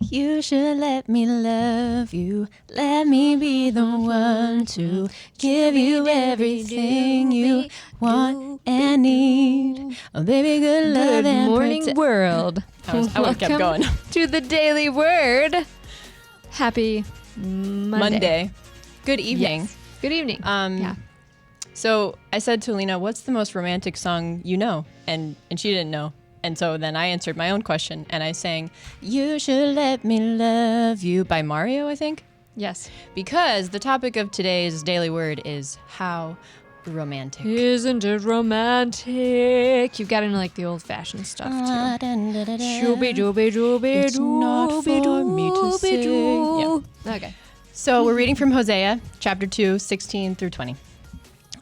You should let me love you. Let me be the one to give you everything you want and need. Oh, baby, good love Good and morning, world. I would have kept Welcome going. to the Daily Word. Happy Monday. Good evening. Yes. Good evening. Yeah. So I said to Alina, what's the most romantic song you know? And she didn't know. And so then I answered my own question and I sang, You Should Let Me Love You by Mario, I think. Yes. Because the topic of today's Daily Word is how romantic. Isn't it romantic? You've got into like the old-fashioned stuff too. Shooby dooby dooby It's not for me to sing. Yeah. Okay. So we're reading from Hosea chapter 2, 16 through 20.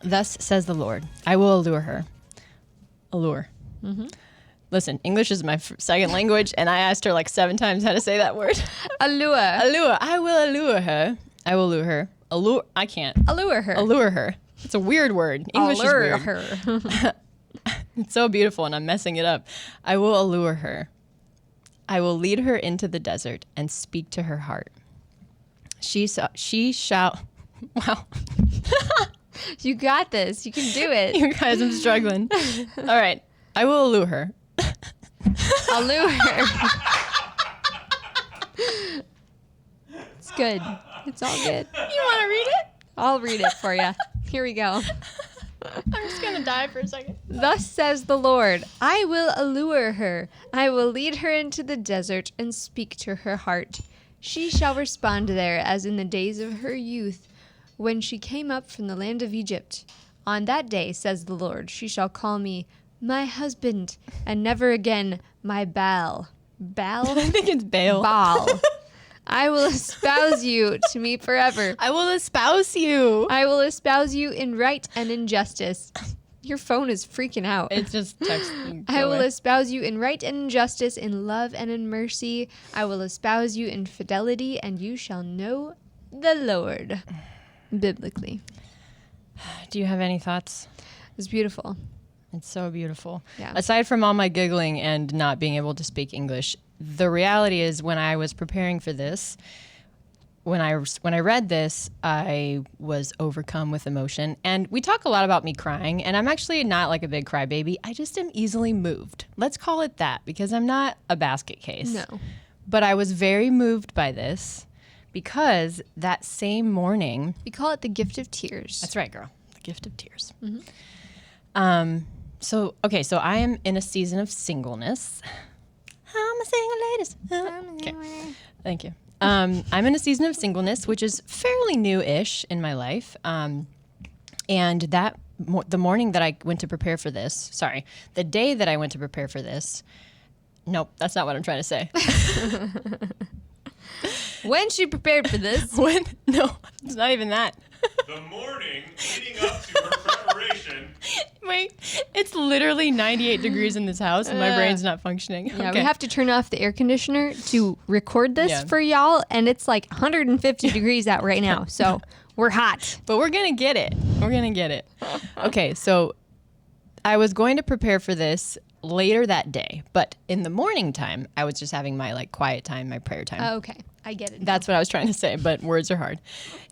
Thus says the Lord, I will allure her. Allure. Mm-hmm. Listen, English is my second language, and I asked her like 7 times how to say that word. Allure. Allure. I will allure her. I will allure her. Allure. I can't. Allure her. Allure her. It's a weird word. English Allure is weird. her. It's so beautiful, and I'm messing it up. I will allure her. I will lead her into the desert and speak to her heart. She shall. Wow. You got this. You can do it. You guys, I'm struggling. All right. I will allure her. Allure her. It's good. It's all good. You want to read it? I'll read it for you. Here we go. I'm just going to die for a second. Thus says the Lord, I will allure her. I will lead her into the desert and speak to her heart. She shall respond there as in the days of her youth, when she came up from the land of Egypt. On that day, says the Lord, she shall call me my husband, and never again my Baal. Baal? I think it's Baal. Baal. I will espouse you to me forever. I will espouse you. I will espouse you in right and in justice. Your phone is freaking out. It's just text. I will espouse you in right and in justice, in love and in mercy. I will espouse you in fidelity, and you shall know the Lord. Biblically. Do you have any thoughts? It's beautiful. It's so beautiful. Yeah. Aside from all my giggling and not being able to speak English, the reality is when I was preparing for this, when I read this, I was overcome with emotion. And we talk a lot about me crying, and I'm actually not like a big crybaby. I just am easily moved. Let's call it that, because I'm not a basket case. No. But I was very moved by this because that same morning... We call it the gift of tears. That's right, girl. The gift of tears. Mm-hmm. So I am in a season of singleness. I'm a single lady. Okay. Thank you. I'm in a season of singleness, which is fairly new-ish in my life. And the morning that I went to prepare for this, the day that I went to prepare for this, nope, that's not what I'm trying to say. When she prepared for this. No, it's not even that. The morning leading up to her preparation. Wait, it's literally 98 degrees in this house and my brain's not functioning. Yeah, Okay. we have to turn off the air conditioner to record this Yeah. for y'all, and it's like 150 degrees out right now, so we're hot. But we're going to get it. We're going to get it. Okay, so I was going to prepare for this later that day, but in the morning time, I was just having my like quiet time, my prayer time. Oh, okay, I get it. That's what I was trying to say, but words are hard.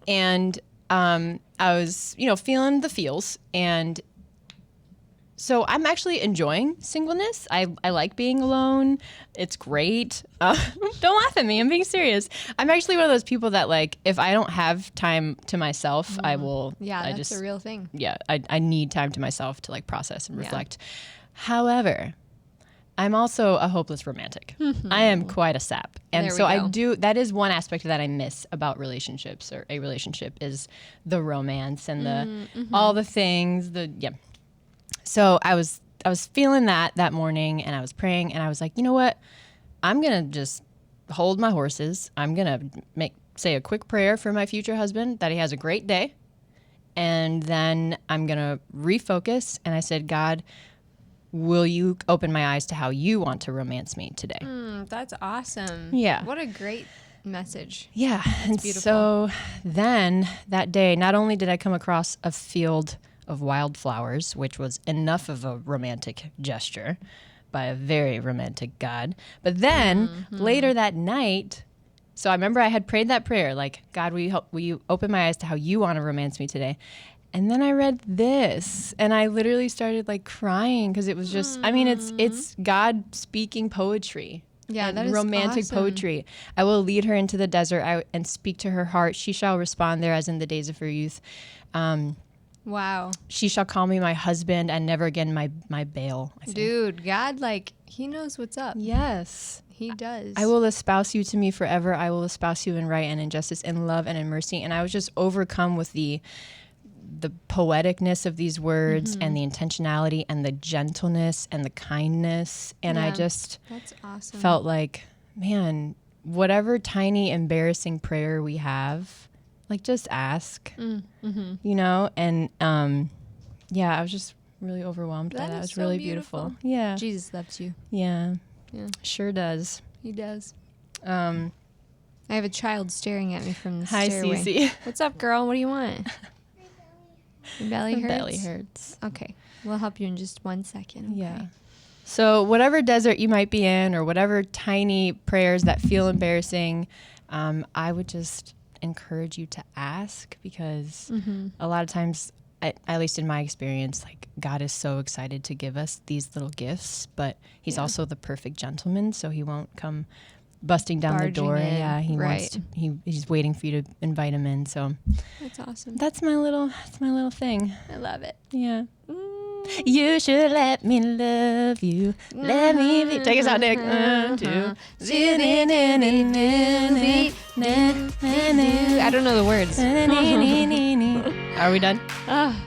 And I was, feeling the feels. And so I'm actually enjoying singleness. I like being alone. It's great. Don't laugh at me. I'm being serious. I'm actually one of those people that like, if I don't have time to myself, I will. Yeah, I that's just, a real thing. Yeah, I need time to myself to like process and reflect. However, I'm also a hopeless romantic. I am quite a sap. And There we so I go. do, that is one aspect that I miss about relationships, or a relationship, is the romance and the all the things, So I was feeling that morning, and I was praying, and I was like, you know what? I'm going to just hold my horses. I'm going to say a quick prayer for my future husband, that he has a great day. And then I'm going to refocus. And I said, God, will you open my eyes to how you want to romance me today? That's awesome. Yeah. What a great message. Yeah. And beautiful. so then that day, not only did I come across a field of wildflowers, which was enough of a romantic gesture, by a very romantic God. But then later that night, so I remember I had prayed that prayer, like, God, will you open my eyes to how you want to romance me today? And then I read this, and I literally started like crying because it was just, I mean, it's God speaking poetry. Yeah, and that is romantic awesome. poetry. I will lead her into the desert and speak to her heart. She shall respond there as in the days of her youth. Wow. She shall call me my husband and never again my Baal. I think. Dude, God, like, he knows what's up. Yes. He does. I will espouse you to me forever. I will espouse you in right and in justice, in love and in mercy. And I was just overcome with the poeticness of these words and the intentionality and the gentleness and the kindness. And I Yeah. just That's awesome. felt like, man, whatever tiny embarrassing prayer we have, like, just ask, you know? And yeah, I was just really overwhelmed by That that. It is was so really beautiful. beautiful. Yeah. Jesus loves you. Yeah. Yeah. Sure does. He does. Um, I have a child staring at me from the hi, stairway. Cece. What's up, girl? What do you want? Your belly My hurts? belly hurts. Okay. We'll help you in just 1 second. Okay. Yeah. So whatever desert you might be in, or whatever tiny prayers that feel embarrassing, I would just encourage you to ask, because a lot of times, at least in my experience, like, God is so excited to give us these little gifts, but he's also the perfect gentleman, so he won't come busting down Barging the door. in, Yeah, he right. wants to, he's waiting for you to invite him in. So That's awesome. that's my little thing. I love it. Yeah. You should let me love you. Let me be. Take us out, Nick. 1, 2. I don't know the words. Are we done? Ah,